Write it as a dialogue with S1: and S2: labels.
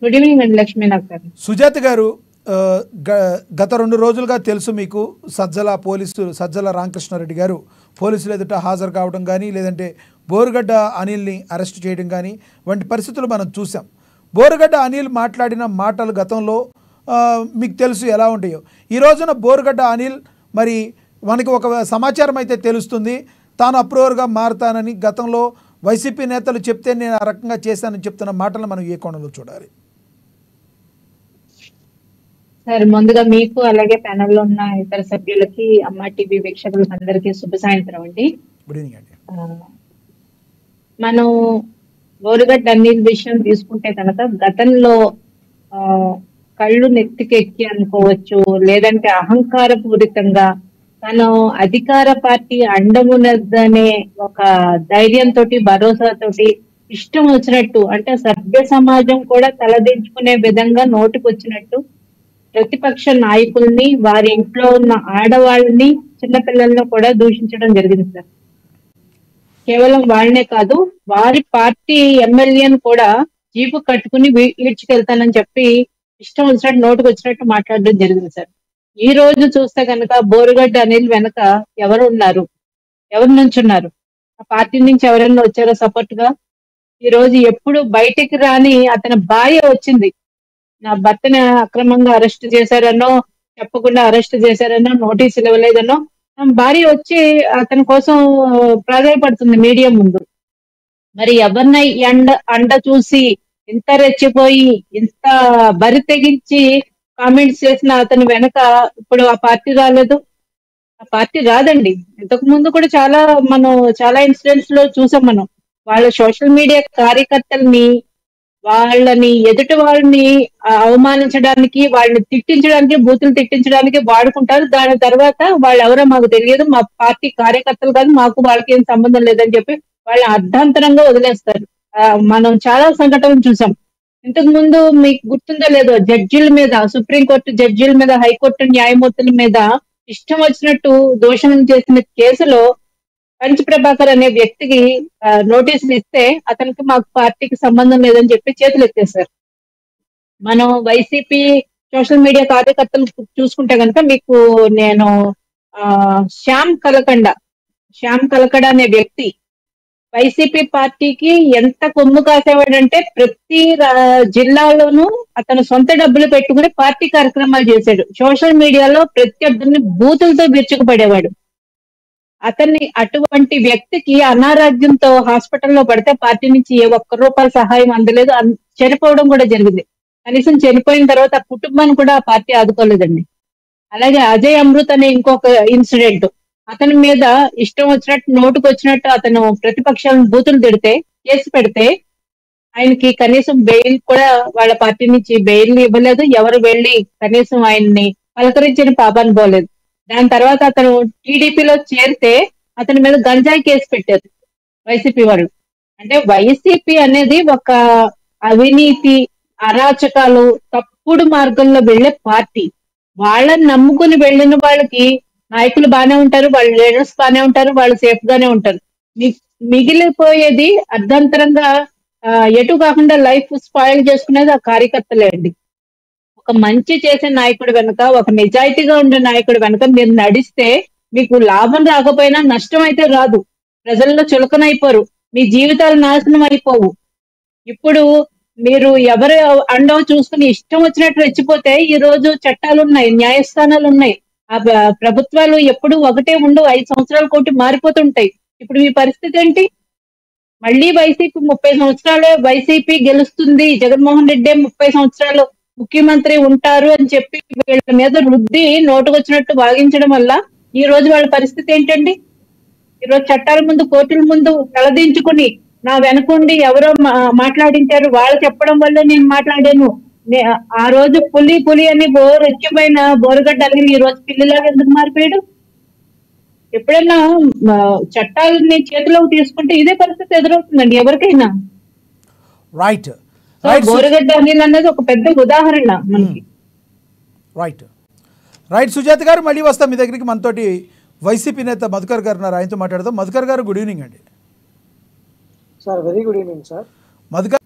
S1: Good evening అండి లక్ష్మీనాథ్ గారు.
S2: సుజాత గారు, గత 2 రోజులుగా తెలుసు మీకు సజ్జల రామకృష్ణారెడ్డి గారు పోలీసులు ఎదుట హాజరు కావడం కానీ, లేదంటే బోరుగడ్డ అనిల్ని అరెస్ట్ చేయడం కానీ వంటి పరిస్థితులు మనం చూసాం. బోరుగడ్డ అనిల్ మాట్లాడిన మాటలు గతంలో మీకు తెలుసు ఎలా ఉంటాయో. ఈ రోజున బోరుగడ్డ అనిల్ మరి మనకి ఒక సమాచారం అయితే తెలుస్తుంది, తాను అప్రూవర్గా మారుతానని గతంలో వైసీపీ నేతలు చెప్తే నేను ఆ రకంగా చేశానని చెప్తున్న మాటలను మనం ఏ కోణంలో చూడాలి?
S1: సార్, ముందుగా మీకు అలాగే ప్యానెల్ లో ఉన్న ఇతర సభ్యులకి, అమ్మా టీవీ వీక్షకులకు అందరికీ శుభ సాయంత్రం అండి.
S2: గుడ్ ఈవినింగ్ అండి.
S1: మనం బోరుగడ్డ అనిల్ విషయం తీసుకుంటే కనుక గతంలో కళ్ళు నెత్తికెక్కి అనుకోవచ్చు, లేదంటే అహంకార పూరితంగా తను అధికార పార్టీ అండమున్నదనే ఒక ధైర్యంతో, భరోసాతోటి ఇష్టం వచ్చినట్టు, అంటే సభ్య సమాజం కూడా తలదించుకునే విధంగా నోటికొచ్చినట్టు ప్రతిపక్ష నాయకుల్ని, వారి ఇంట్లో ఉన్న ఆడవాళ్ళని, చిన్నపిల్లలను కూడా దూషించడం జరిగింది సార్. కేవలం వాళ్ళనే కాదు, వారి పార్టీ ఎమ్మెల్యేను కూడా జీపు కట్టుకుని ఈడ్చుకెళ్తానని చెప్పి ఇష్టం వచ్చినట్టు నోటుకు వచ్చినట్టు మాట్లాడడం జరిగింది సార్. ఈ రోజు చూస్తే కనుక బోరుగడ్డ అనిల్ వెనక ఎవరు ఉన్నారు, ఎవరు నుంచున్నారు? ఆ పార్టీ నుంచి ఎవరైనా వచ్చారో సపోర్ట్ గా? ఈ రోజు ఎప్పుడు బయటికి రాని అతని భార్య వచ్చింది, నా భర్తని అక్రమంగా అరెస్ట్ చేశారనో, చెప్పకుండా అరెస్ట్ చేశారనో, నోటీసులు ఇవ్వలేదనో భార్య వచ్చి అతని కోసం ప్రాధాయపడుతుంది మీడియా ముందు. మరి ఎవరిన అండ చూసి ఇంత రెచ్చిపోయి, ఇంత బరి తెగించి కామెంట్స్ చేసిన అతని వెనక ఇప్పుడు ఆ పార్టీ రాలేదు? ఆ పార్టీ రాదండి. ఇంతకు ముందు కూడా చాలా ఇన్సిడెంట్స్ లో చూసాం మనం. వాళ్ళ సోషల్ మీడియా కార్యకర్తల్ని, వాళ్ళని ఎదుటి వాళ్ళని అవమానించడానికి, వాళ్ళని తిట్టించడానికి, బూతులు తిట్టించడానికి వాడుకుంటారు. దాని తర్వాత వాళ్ళు ఎవరో మాకు తెలియదు, మా పార్టీ కార్యకర్తలు కాదు, మాకు వాళ్ళకి ఏం సంబంధం లేదని చెప్పి వాళ్ళని అర్ధాంతరంగా వదిలేస్తారు. మనం చాలా సంఘటనలు చూసాం. ఇంతకు ముందు మీకు గుర్తుందో లేదో, జడ్జిల మీద, సుప్రీంకోర్టు జడ్జిల మీద, హైకోర్టు న్యాయమూర్తుల మీద ఇష్టం వచ్చినట్టు దూషణం చేసిన కేసులో పంచప్రభాకర్ అనే వ్యక్తికి నోటీసులు ఇస్తే అతనికి మాకు పార్టీకి సంబంధం లేదని చెప్పి చేతులు ఎత్తేశారు. మనం వైసీపీ సోషల్ మీడియా కార్యకర్తలు చూసుకుంటే కనుక మీకు నేను శ్యామ్ కలకడ అనే వ్యక్తి వైసీపీ పార్టీకి ఎంత కొమ్ము కాసేవాడంటే ప్రతి జిల్లాలోనూ అతను సొంత డబ్బులు పెట్టుకుని పార్టీ కార్యక్రమాలు చేశాడు. సోషల్ మీడియాలో ప్రత్యర్థుల్ని బూతులతో విరుచుకుపడేవాడు. అటువంటి వ్యక్తికి అనారోగ్యంతో హాస్పిటల్లో పడితే పార్టీ నుంచి ఏ ₹1 సహాయం అందలేదు, చనిపోవడం కూడా జరిగింది. కనీసం చనిపోయిన తర్వాత ఆ కుటుంబాన్ని కూడా ఆ పార్టీ ఆదుకోలేదండి. అలాగే అజయ్ అమృత్ అనే ఇంకొక ఇన్సిడెంట్, అతని మీద ఇష్టం వచ్చినట్టు నోటుకు వచ్చినట్టు అతను ప్రతిపక్షాలను బూతులు తిడితే కేసు పెడితే ఆయనకి కనీసం బెయిల్ కూడా వాళ్ళ పార్టీ నుంచి బెయిల్ ఇవ్వలేదు. ఎవరు వెళ్ళి కనీసం ఆయన్ని పలకరించిన పాపాన్ని పోలేదు. దాని తర్వాత అతను టీడీపీలో చేరితే అతని మీద గంజాయి కేసు పెట్టారు వైసీపీ వాళ్ళు. అంటే వైసీపీ అనేది ఒక అవినీతి, అరాచకాలు, తప్పుడు మార్గంలో వెళ్లే పార్టీ. వాళ్ళని నమ్ముకుని వెళ్ళిన వాళ్ళకి నాయకులు బానే ఉంటారు, వాళ్ళ లీడర్స్ బానే ఉంటారు, వాళ్ళు సేఫ్ గానే ఉంటారు. మిగిలిపోయేది అర్ధంతరంగా ఎటు కాకుండా లైఫ్ స్పాయిల్ చేసుకునేది ఆ కార్యకర్తలే అండి. ఒక మంచి చేసే నాయకుడు వెనుక, ఒక నిజాయితీగా ఉండే నాయకుడు వెనుక మీరు నడిస్తే మీకు లాభం రాకపోయినా నష్టం అయితే రాదు. ప్రజల్లో చులకనైపోరు, మీ జీవితాలు నాశనం అయిపోవు. ఇప్పుడు మీరు ఎవరు అండో చూసుకుని ఇష్టం వచ్చినట్టు రెచ్చిపోతే ఈ రోజు చట్టాలు ఉన్నాయి, న్యాయస్థానాలు ఉన్నాయి. ఆ ప్రభుత్వాలు ఎప్పుడు ఒకటే ఉండవు, 5 సంవత్సరాల కోటి మారిపోతుంటాయి. ఇప్పుడు మీ పరిస్థితి ఏంటి? మళ్ళీ వైసీపీ 30 సంవత్సరాలే వైసీపీ గెలుస్తుంది, జగన్మోహన్ రెడ్డి 30 సంవత్సరాలు ముఖ్యమంత్రి ఉంటారు అని చెప్పి వీళ్ళ మీద రుద్ది నోటుకొచ్చినట్టు వాగించడం వల్ల ఈ రోజు వాళ్ళ పరిస్థితి ఏంటండి? ఈ రోజు చట్టాల ముందు, కోర్టుల ముందు తలదించుకుని నా వెనకుండి ఎవరో మాట్లాడించారు, వాళ్ళు చెప్పడం వల్ల నేను మాట్లాడాను. ఆ రోజు పులి అని రెచ్చిపోయిన బోరుగడ్డ అనిల్ ఈ రోజు పిల్లిలాగా ఎందుకు మారిపోయాడు? ఎప్పుడైనా చట్టాలని చేతిలోకి తీసుకుంటే ఇదే పరిస్థితి ఎదురవుతుందండి ఎవరికైనా.
S2: రైట్.
S1: బోరుగడ్డ అనిల్ అనేది ఒక పెద్ద ఉదాహరణ మనకి.
S2: రైట్ సుజాత గారు, మళ్ళీ వస్తాం మీ దగ్గరికి. మనతోటి వైసీపీ నేత మధుకర్ గారు ఉన్నారు, ఆయనతో మాట్లాడదాం. మధుకర్ గారు, గుడ్ ఈవినింగ్ అండి.
S3: Sir, very good evening sir.
S2: Madhukar